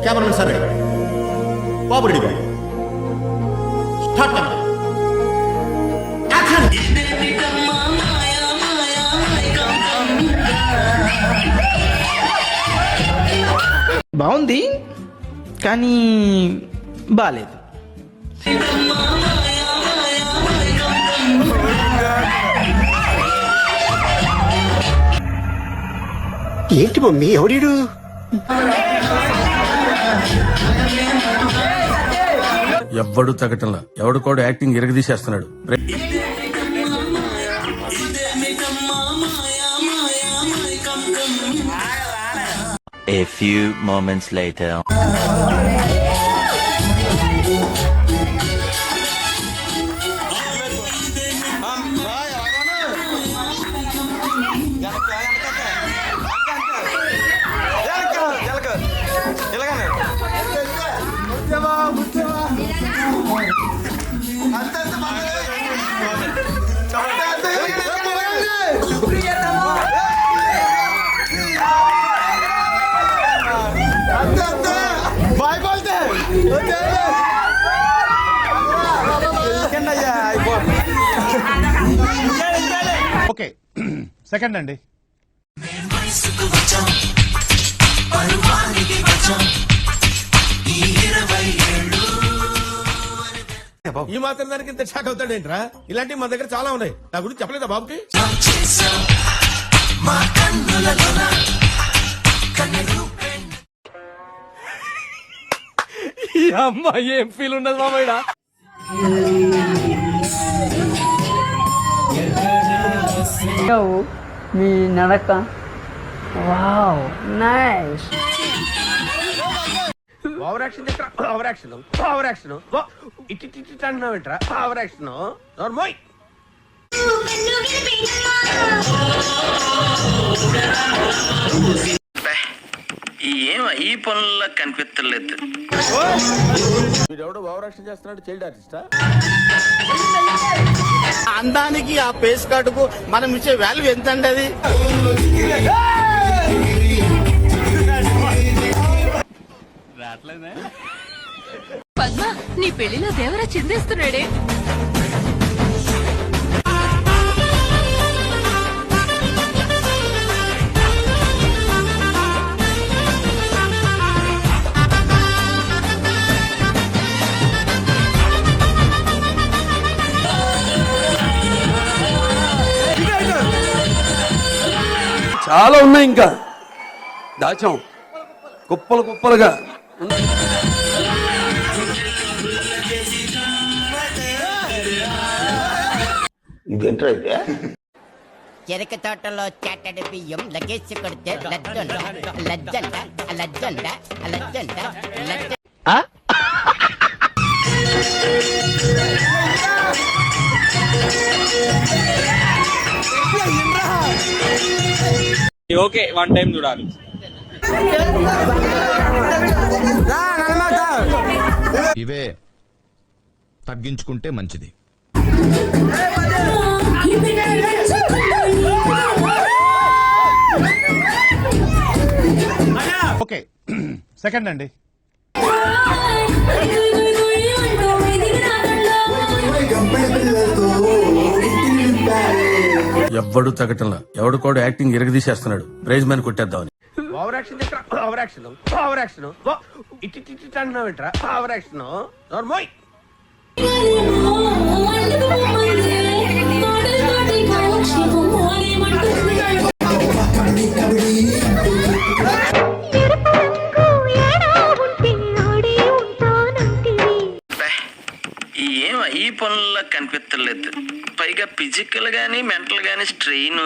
Cameraman sir ready बाबू ready bye start camera action బాగుంది కానీ బాలేదు. ఏంటి మమ్మీ ఎవడీడు? ఎవ్వడు తగ్గటంలా ఎవడు కూడా యాక్టింగ్ ఇరగదీసేస్తున్నాడు. A few moments later. Okay second అండి. ఈ మాత్రం దానికి ఇంత షాక్ అవుతాడేంట్రా? ఇలాంటివి మా దగ్గర చాలా ఉన్నాయి. నా గురించి చెప్పలేదా బాబుకి? ఈ అమ్మాయి ఏం ఫీల్ ఉన్నది మామయ్య? మీ నడక వావ్ నైస్. ఓవర్ యాక్షన్ చేస్తా. ఓవర్ యాక్షన్ ఓవర్ యాక్షన్ ఇట్టి ఇట్టి అంటున్నావేంట్రా? Over action normal. ఏం ఈ పనుల్లో కనిపించలేదు. వీడెవడో ఓవర్ యాక్షన్ చేస్తున్నాడు. చైల్డ్ ఆర్టిస్టా? అందానికి ఆ పేస్ కార్డుకు మనం ఇచ్చే వాల్యూ ఎంత అండి? అది పద్మ, నీ పెళ్లిలో దేవరా చిందేస్తున్నాడే. చాలా ఉన్నాయి, ఇంకా దాచాం కుప్పలు కుప్పలుగా. ఇదేంట్రా అయితే? చెరక తోటలో చాటడి బియ్యం లగేసి కొడితే లజ్జండ లజ్జండ లజ్జండ లజ్జండ లజ్జ. ఓకే, వన్ టైం చూడాలి. ఇవే తగ్గించుకుంటే మంచిది. ఓకే సెకండ్ అండి. ఎవ్వడు తగ్గటంలా ఎవడు కూడా యాక్టింగ్ ఇరగదీసేస్తున్నాడు. ప్రైజ్ మ్యాన్ కొట్టేద్దామని. ఓవర్ యాక్షన్ చేస్తా. ఓవర్ యాక్షన్ ఓవర్ యాక్షన్ ఇట్టి ఇట్టి అంటున్నావేంట్రా? Over action normal. ఏం ఈ పనుల్లో కనిపించలేదు. పైగా ఫిజికల్ గానీ మెంటల్ గానీ స్ట్రెయిన్.